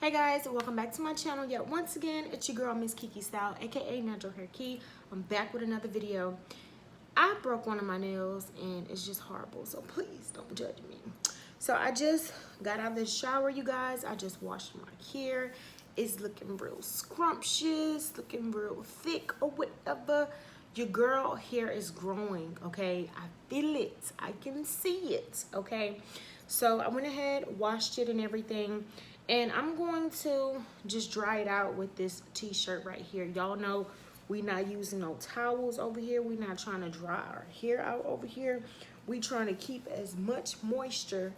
Hey guys, welcome back to my channel yet once again. It's your girl Miss Kiki Style, aka Natural Hair Key. I'm back with another video. I broke one of my nails and it's just horrible, so please don't judge me. So I just got out of the shower, you guys. I just washed my hair. It's looking real scrumptious, looking real thick or whatever. Your girl hair is growing, okay? I feel it, I can see it, okay? So I went ahead, washed it and everything. And I'm going to just dry it out with this t-shirt right here. Y'all know we not using no towels over here. We not trying to dry our hair out over here. We trying to keep as much moisture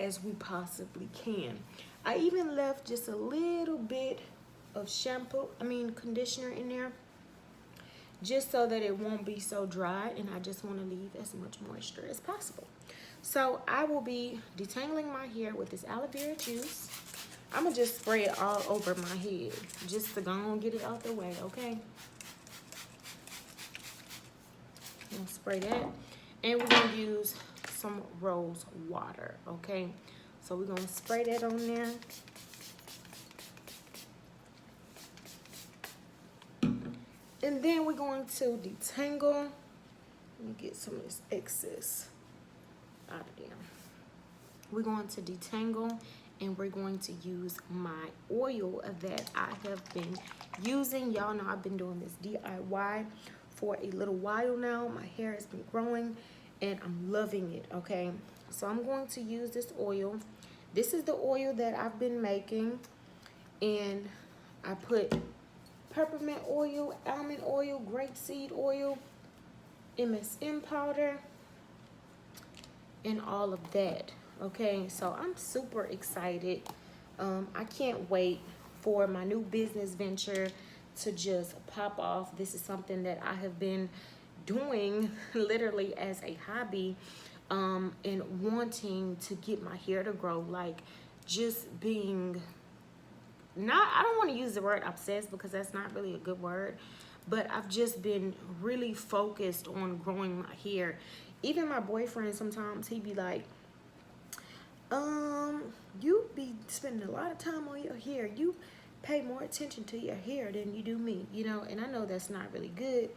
as we possibly can. I even left just a little bit of conditioner in there, just so that it won't be so dry, and I just want to leave as much moisture as possible. So I will be detangling my hair with this aloe vera juice. I'm gonna just spray it all over my head just to go and get it out the way, okay? I'm gonna spray that, and we're gonna use some rose water, okay? So we're gonna spray that on there. And then we're going to detangle. Let me get some of this excess out of there. We're going to detangle, and we're going to use my oil that I have been using. Y'all know I've been doing this DIY for a little while now. My hair has been growing and I'm loving it, okay? So I'm going to use this oil. This is the oil that I've been making, and I put peppermint oil, almond oil, grapeseed oil, MSM powder, and all of that. Okay, so I'm super excited. I can't wait for my new business venture to just pop off. This is something that I have been doing literally as a hobby, and wanting to get my hair to grow, like just being I don't want to use the word obsessed because that's not really a good word, but I've just been really focused on growing my hair. Even my boyfriend, sometimes he be like, you be spending a lot of time on your hair. You pay more attention to your hair than you do me, you know, and I know that's not really good,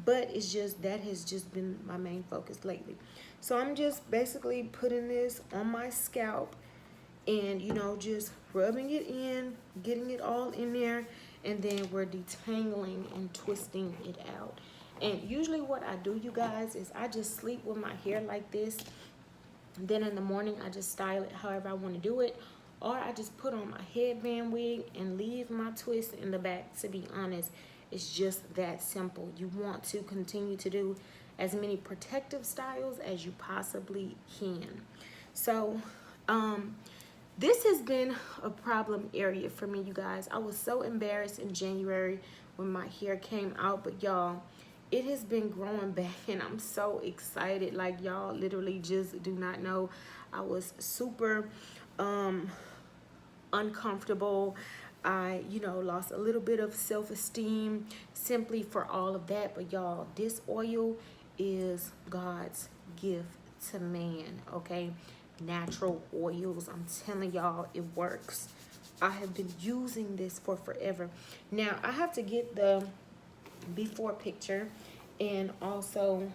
but it's just, that has just been my main focus lately. So I'm just basically putting this on my scalp and, you know, just rubbing it in, getting it all in there, and then we're detangling and twisting it out. And usually what I do, you guys, is I just sleep with my hair like this. Then in the morning, I just style it however I want to do it. Or I just put on my headband wig and leave my twist in the back, to be honest. It's just that simple. You want to continue to do as many protective styles as you possibly can. So, this has been a problem area for me, you guys. I was so embarrassed in January when my hair came out, but y'all, it has been growing back and I'm so excited. Like, y'all literally just do not know. I was super uncomfortable. I, you know, lost a little bit of self-esteem simply for all of that. But y'all, this oil is God's gift to man, okay? Natural oils, I'm telling y'all, it works. I have been using this for forever. Now I have to get the before picture and also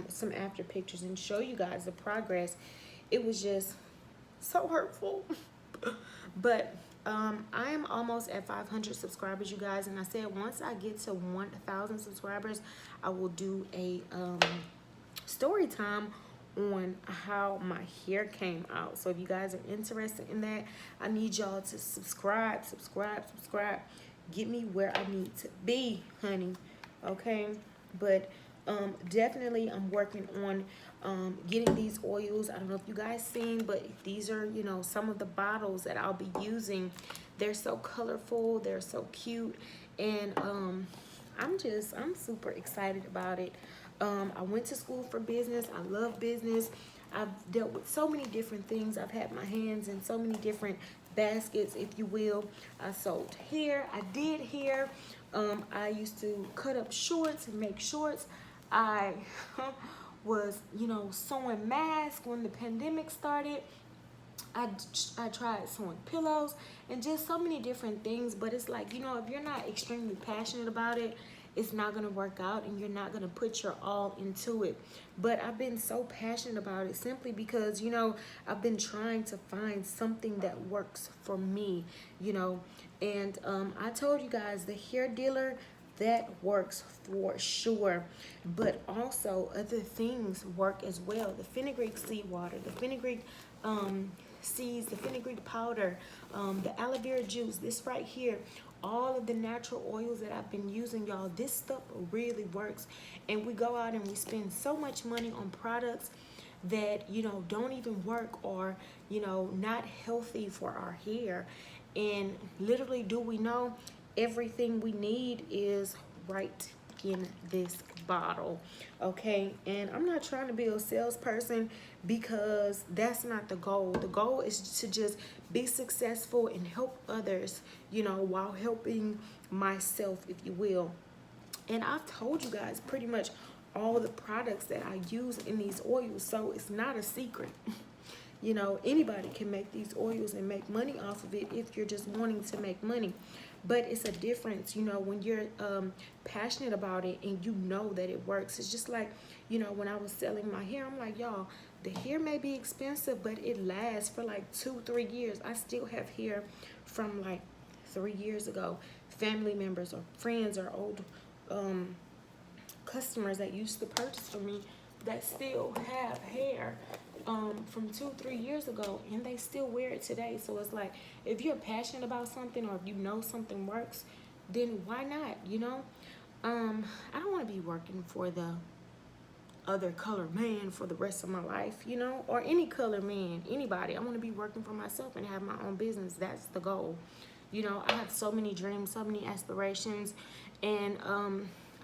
some after pictures and show you guys the progress. It was just so hurtful. But I am almost at 500 subscribers, you guys, and I said once I get to 1,000 subscribers, I will do a story time on how my hair came out. So if you guys are interested in that, I need y'all to subscribe. Get me where I need to be, honey, okay? But definitely I'm working on getting these oils. I don't know if you guys seen, but these are, you know, some of the bottles that I'll be using. They're so colorful, they're so cute, and I'm super excited about it. I went to school for business. I love business. I've dealt with so many different things. I've had my hands in so many different baskets, if you will. I sold hair. I did hair. I used to cut up shorts and make shorts. I was, you know, sewing masks when the pandemic started. I tried sewing pillows and just so many different things, but it's like, you know, if you're not extremely passionate about it, it's not gonna work out and you're not gonna put your all into it. But I've been so passionate about it simply because, you know, I've been trying to find something that works for me, you know. And I told you guys the hair dealer, that works for sure, but also other things work as well. The fenugreek seed water, the fenugreek seeds, the fenugreek powder, the aloe vera juice, this right here, all of the natural oils that I've been using, y'all, this stuff really works. And we go out and we spend so much money on products that, you know, don't even work, or, you know, not healthy for our hair. And literally, do we know everything we need is right in this bottle? Okay, and I'm not trying to be a salesperson, because that's not the goal. The goal is to just be successful and help others, you know, while helping myself, if you will. And I've told you guys pretty much all the products that I use in these oils, so it's not a secret. You know, anybody can make these oils and make money off of it if you're just wanting to make money. But it's a difference, you know, when you're passionate about it and you know that it works. It's just like, you know, when I was selling my hair, I'm like, y'all, the hair may be expensive, but it lasts for like 2-3 years. I still have hair from like 3 years ago. Family members or friends or old customers that used to purchase from me that still have hair from 2-3 years ago, and they still wear it today. So it's like, if you're passionate about something, or if you know something works, then why not, you know? I don't want to be working for the other color man for the rest of my life, you know, or any color man, anybody. I want to be working for myself and have my own business. That's the goal. You know, I have so many dreams, so many aspirations, and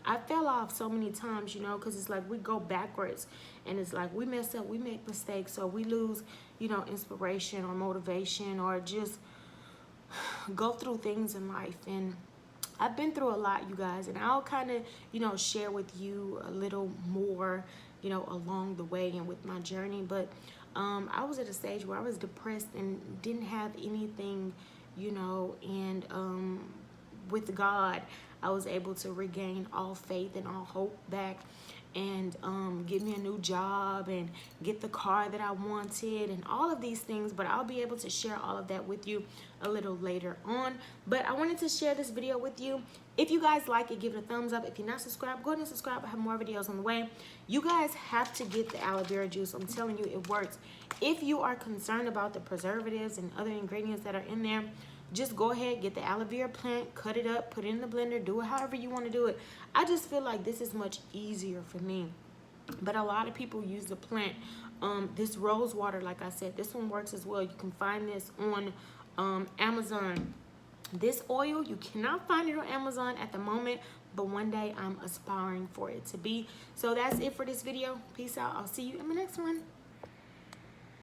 I fell off so many times, you know, because it's like we go backwards, and it's like we mess up, we make mistakes, or we lose, you know, inspiration or motivation, or just go through things in life. And I've been through a lot, you guys, and I'll kind of, you know, share with you a little more, you know, along the way and with my journey. But I was at a stage where I was depressed and didn't have anything, you know, and with God, I was able to regain all faith and all hope back, and get me a new job and get the car that I wanted and all of these things. But I'll be able to share all of that with you a little later on. But I wanted to share this video with you. If you guys like it, give it a thumbs up. If you're not subscribed, go ahead and subscribe. I have more videos on the way. You guys have to get the aloe vera juice. I'm telling you, it works. If you are concerned about the preservatives and other ingredients that are in there, just go ahead, get the aloe vera plant, cut it up, put it in the blender, do it however you want to do it. I just feel like this is much easier for me. But a lot of people use the plant. This rose water, like I said, this one works as well. You can find this on Amazon. This oil, you cannot find it on Amazon at the moment, but one day I'm aspiring for it to be. So that's it for this video. Peace out. I'll see you in the next one.